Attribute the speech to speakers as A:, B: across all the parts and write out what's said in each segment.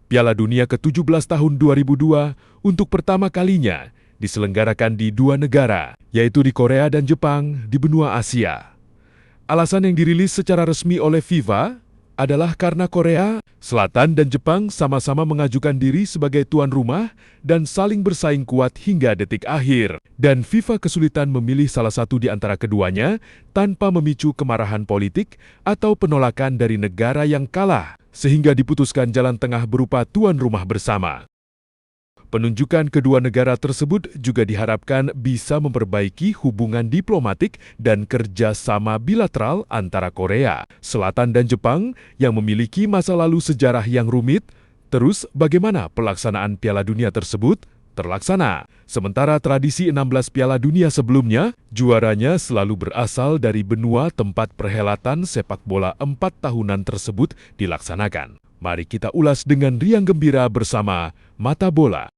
A: Piala Dunia ke-17 tahun 2002 untuk pertama kalinya diselenggarakan di dua negara, yaitu di Korea dan Jepang di benua Asia. Alasan yang dirilis secara resmi oleh FIFA adalah karena Korea Selatan dan Jepang sama-sama mengajukan diri sebagai tuan rumah dan saling bersaing kuat hingga detik akhir. Dan FIFA kesulitan memilih salah satu di antara keduanya tanpa memicu kemarahan politik atau penolakan dari negara yang kalah, sehingga diputuskan jalan tengah berupa tuan rumah bersama. Penunjukan kedua negara tersebut juga diharapkan bisa memperbaiki hubungan diplomatik dan kerjasama bilateral antara Korea Selatan dan Jepang yang memiliki masa lalu sejarah yang rumit. Terus, bagaimana pelaksanaan Piala Dunia tersebut terlaksana? Sementara tradisi 16 Piala Dunia sebelumnya, juaranya selalu berasal dari benua tempat perhelatan sepak bola 4 tahunan tersebut dilaksanakan. Mari kita ulas dengan riang gembira bersama Mata Bola.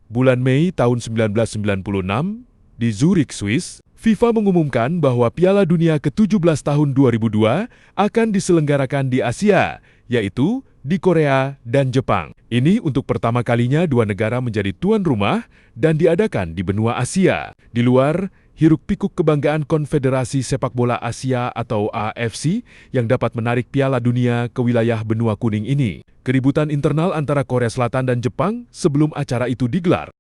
A: Bulan Mei tahun 1996, di Zurich, Swiss, FIFA mengumumkan bahwa Piala Dunia ke-17 tahun 2002 akan diselenggarakan di Asia, yaitu di Korea dan Jepang. Ini untuk pertama kalinya dua negara menjadi tuan rumah dan diadakan di benua Asia. Di luar hiruk-pikuk kebanggaan Konfederasi Sepak Bola Asia atau AFC yang dapat menarik Piala Dunia ke wilayah benua kuning ini. Keributan internal antara Korea Selatan dan Jepang sebelum acara itu digelar.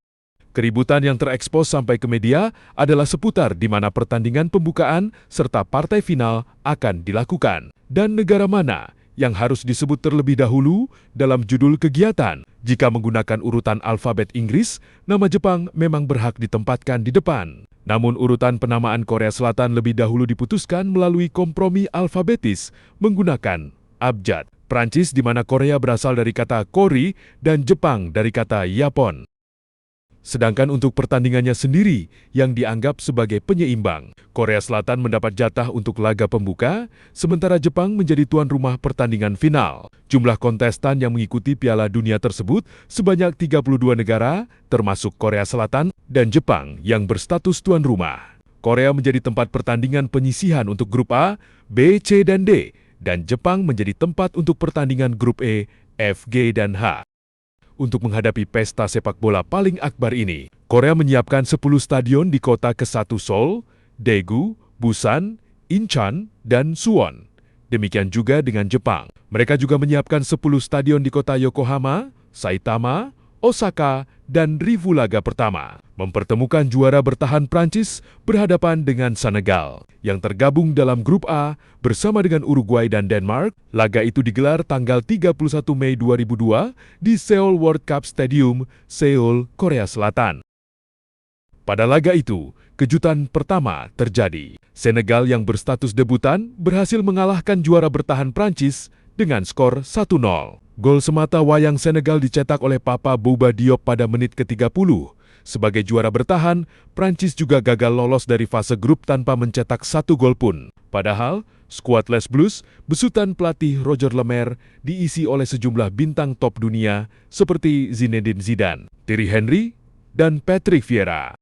A: Keributan yang terekspos sampai ke media adalah seputar di mana pertandingan pembukaan serta partai final akan dilakukan. Dan negara mana yang harus disebut terlebih dahulu dalam judul kegiatan. Jika menggunakan urutan alfabet Inggris, nama Jepang memang berhak ditempatkan di depan. Namun urutan penamaan Korea Selatan lebih dahulu diputuskan melalui kompromi alfabetis menggunakan abjad. Prancis di mana Korea berasal dari kata Kori dan Jepang dari kata Yapon. Sedangkan untuk pertandingannya sendiri yang dianggap sebagai penyeimbang, Korea Selatan mendapat jatah untuk laga pembuka, sementara Jepang menjadi tuan rumah pertandingan final. Jumlah kontestan yang mengikuti Piala Dunia tersebut sebanyak 32 negara, termasuk Korea Selatan dan Jepang yang berstatus tuan rumah. Korea menjadi tempat pertandingan penyisihan untuk grup A, B, C, dan D, dan Jepang menjadi tempat untuk pertandingan grup E, F, G, dan H. Untuk menghadapi pesta sepak bola paling akbar ini, Korea menyiapkan 10 stadion di kota ke-1 Seoul, Daegu, Busan, Incheon, dan Suwon. Demikian juga dengan Jepang. Mereka juga menyiapkan 10 stadion di kota Yokohama, Saitama, Osaka, dan Rivu laga pertama. Mempertemukan juara bertahan Prancis berhadapan dengan Senegal yang tergabung dalam grup A bersama dengan Uruguay dan Denmark. Laga itu digelar tanggal 31 Mei 2002 di Seoul World Cup Stadium, Seoul, Korea Selatan. Pada laga itu, kejutan pertama terjadi. Senegal yang berstatus debutan berhasil mengalahkan juara bertahan Prancis dengan skor 1-0. Gol semata wayang Senegal dicetak oleh Papa Bouba Diop pada menit ke-30. Sebagai juara bertahan, Prancis juga gagal lolos dari fase grup tanpa mencetak 1 gol pun. Padahal, skuad Les Bleus besutan pelatih Roger Lemaire diisi oleh sejumlah bintang top dunia seperti Zinedine Zidane, Thierry Henry, dan Patrick Vieira.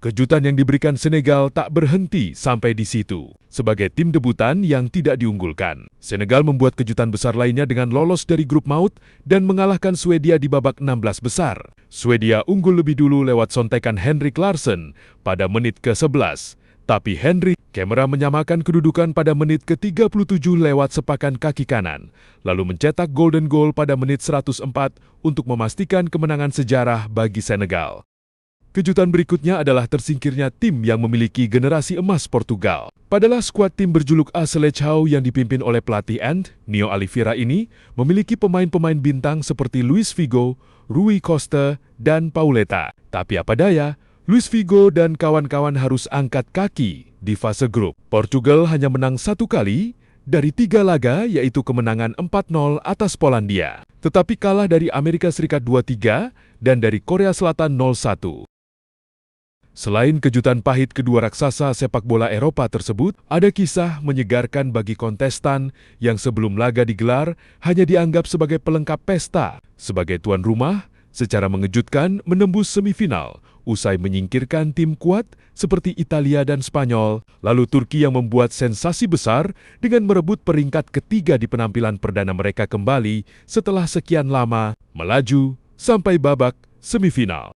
A: Kejutan yang diberikan Senegal tak berhenti sampai di situ. Sebagai tim debutan yang tidak diunggulkan, Senegal membuat kejutan besar lainnya dengan lolos dari grup maut dan mengalahkan Swedia di babak 16 besar. Swedia unggul lebih dulu lewat sontekan Henrik Larsson pada menit ke-11. Tapi Henrik Kemera menyamakan kedudukan pada menit ke-37 lewat sepakan kaki kanan, lalu mencetak golden goal pada menit 104 untuk memastikan kemenangan sejarah bagi Senegal. Kejutan berikutnya adalah tersingkirnya tim yang memiliki generasi emas Portugal. Padahal skuad tim berjuluk A Seleção yang dipimpin oleh pelatih Neo Oliveira ini memiliki pemain-pemain bintang seperti Luis Figo, Rui Costa, dan Pauleta. Tapi apa daya, Luis Figo dan kawan-kawan harus angkat kaki di fase grup. Portugal hanya menang 1 kali dari 3 laga, yaitu kemenangan 4-0 atas Polandia. Tetapi kalah dari Amerika Serikat 2-3 dan dari Korea Selatan 0-1. Selain kejutan pahit kedua raksasa sepak bola Eropa tersebut, ada kisah menyegarkan bagi kontestan yang sebelum laga digelar hanya dianggap sebagai pelengkap pesta. Sebagai tuan rumah, secara mengejutkan menembus semifinal usai menyingkirkan tim kuat seperti Italia dan Spanyol, lalu Turki yang membuat sensasi besar dengan merebut peringkat ketiga di penampilan perdana mereka kembali setelah sekian lama melaju sampai babak semifinal.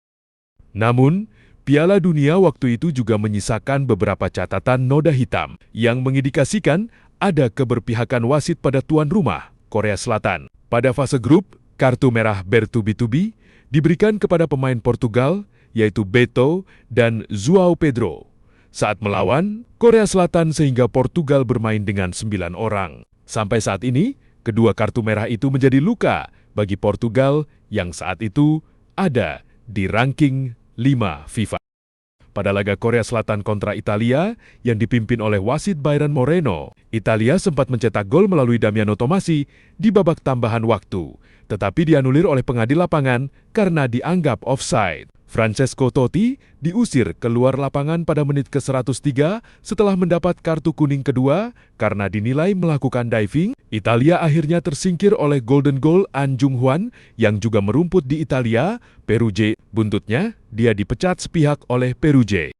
A: Namun, Piala Dunia waktu itu juga menyisakan beberapa catatan noda hitam yang mengindikasikan ada keberpihakan wasit pada tuan rumah, Korea Selatan. Pada fase grup, kartu merah bertubi-tubi diberikan kepada pemain Portugal, yaitu Beto dan João Pedro, saat melawan Korea Selatan sehingga Portugal bermain dengan 9 orang. Sampai saat ini, kedua kartu merah itu menjadi luka bagi Portugal yang saat itu ada di ranking 5 FIFA. Pada laga Korea Selatan kontra Italia yang dipimpin oleh wasit Byron Moreno, Italia sempat mencetak gol melalui Damiano Tommasi di babak tambahan waktu, tetapi dianulir oleh pengadil lapangan karena dianggap offside. Francesco Totti diusir keluar lapangan pada menit ke-103 setelah mendapat kartu kuning kedua karena dinilai melakukan diving. Italia akhirnya tersingkir oleh golden goal An Jung-hwan yang juga merumput di Italia, Perugge. Buntutnya, dia dipecat sepihak oleh Perugge.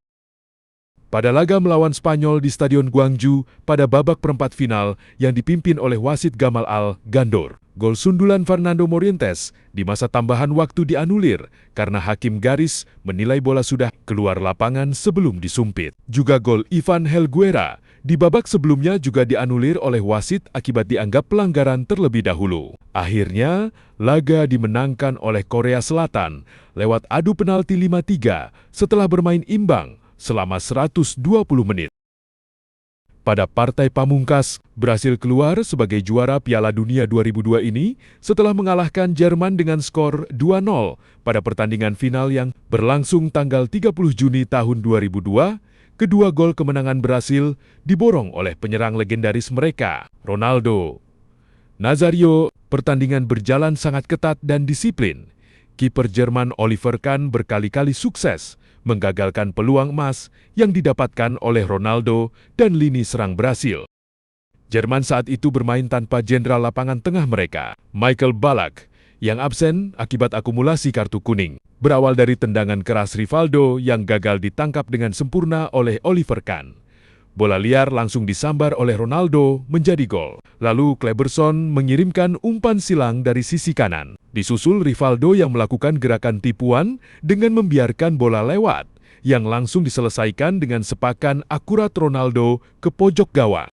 A: Pada laga melawan Spanyol di Stadion Gwangju pada babak perempat final yang dipimpin oleh wasit Gamal Al Gandor, gol sundulan Fernando Morientes di masa tambahan waktu dianulir karena hakim garis menilai bola sudah keluar lapangan sebelum disumpit. Juga gol Ivan Helguera di babak sebelumnya juga dianulir oleh wasit akibat dianggap pelanggaran terlebih dahulu. Akhirnya, laga dimenangkan oleh Korea Selatan lewat adu penalti 5-3 setelah bermain imbang selama 120 menit. Pada partai pamungkas, Brasil keluar sebagai juara Piala Dunia 2002 ini setelah mengalahkan Jerman dengan skor 2-0 pada pertandingan final yang berlangsung tanggal 30 Juni tahun 2002. Kedua gol kemenangan Brasil diborong oleh penyerang legendaris mereka, Ronaldo Nazario. Pertandingan berjalan sangat ketat dan disiplin. Kiper Jerman Oliver Kahn berkali-kali sukses menggagalkan peluang emas yang didapatkan oleh Ronaldo dan lini serang Brasil. Jerman saat itu bermain tanpa jenderal lapangan tengah mereka, Michael Ballack, yang absen akibat akumulasi kartu kuning. Berawal dari tendangan keras Rivaldo yang gagal ditangkap dengan sempurna oleh Oliver Kahn. Bola liar langsung disambar oleh Ronaldo menjadi gol. Lalu Kleberson mengirimkan umpan silang dari sisi kanan. Disusul Rivaldo yang melakukan gerakan tipuan dengan membiarkan bola lewat, yang langsung diselesaikan dengan sepakan akurat Ronaldo ke pojok gawang.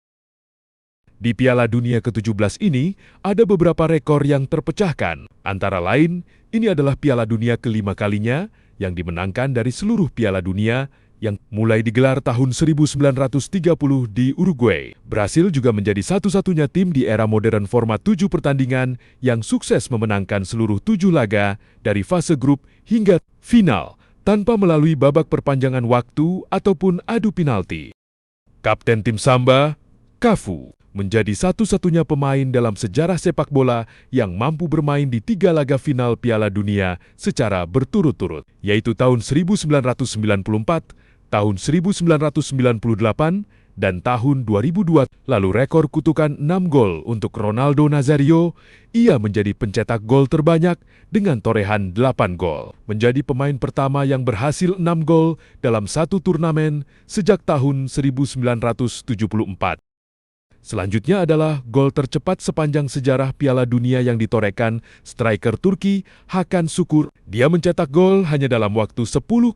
A: Di Piala Dunia ke-17 ini, ada beberapa rekor yang terpecahkan. Antara lain, ini adalah Piala Dunia kelima kalinya yang dimenangkan dari seluruh Piala Dunia yang mulai digelar tahun 1930 di Uruguay. Brasil juga menjadi satu-satunya tim di era modern format 7 pertandingan yang sukses memenangkan seluruh 7 laga dari fase grup hingga final tanpa melalui babak perpanjangan waktu ataupun adu penalti. Kapten tim Samba, Cafu, menjadi satu-satunya pemain dalam sejarah sepak bola yang mampu bermain di 3 laga final Piala Dunia secara berturut-turut, yaitu tahun 1994, tahun 1998, dan tahun 2002. Lalu rekor kutukan 6 gol untuk Ronaldo Nazario, ia menjadi pencetak gol terbanyak dengan torehan 8 gol. Menjadi pemain pertama yang berhasil 6 gol dalam satu turnamen sejak tahun 1974. Selanjutnya adalah gol tercepat sepanjang sejarah Piala Dunia yang ditorehkan striker Turki Hakan Şükür. Dia mencetak gol hanya dalam waktu 10,8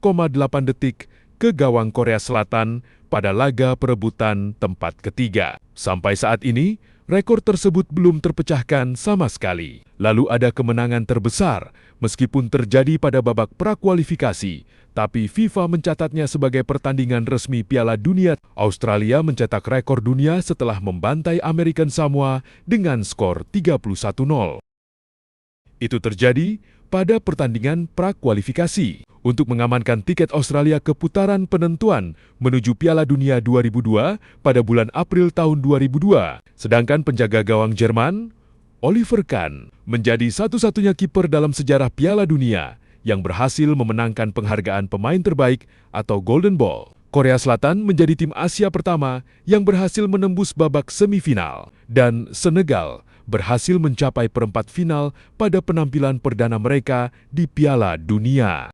A: detik ke gawang Korea Selatan pada laga perebutan tempat ketiga. Sampai saat ini, rekor tersebut belum terpecahkan sama sekali. Lalu ada kemenangan terbesar, meskipun terjadi pada babak prakualifikasi, tapi FIFA mencatatnya sebagai pertandingan resmi Piala Dunia. Australia mencetak rekor dunia setelah membantai American Samoa dengan skor 31-0. Itu terjadi pada pertandingan prakualifikasi untuk mengamankan tiket Australia ke putaran penentuan menuju Piala Dunia 2002 pada bulan April tahun 2002. Sedangkan penjaga gawang Jerman, Oliver Kahn, menjadi satu-satunya kiper dalam sejarah Piala Dunia yang berhasil memenangkan penghargaan pemain terbaik atau Golden Ball. Korea Selatan menjadi tim Asia pertama yang berhasil menembus babak semifinal, dan Senegal berhasil mencapai perempat final pada penampilan perdana mereka di Piala Dunia.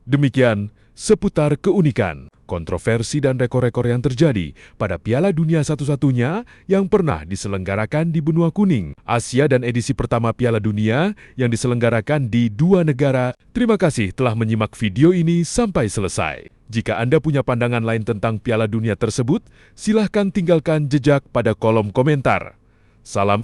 A: Demikian seputar keunikan, kontroversi dan rekor-rekor yang terjadi pada Piala Dunia satu-satunya yang pernah diselenggarakan di benua kuning, Asia dan edisi pertama Piala Dunia yang diselenggarakan di 2 negara. Terima kasih telah menyimak video ini sampai selesai. Jika Anda punya pandangan lain tentang Piala Dunia tersebut, silahkan tinggalkan jejak pada kolom komentar. Salam.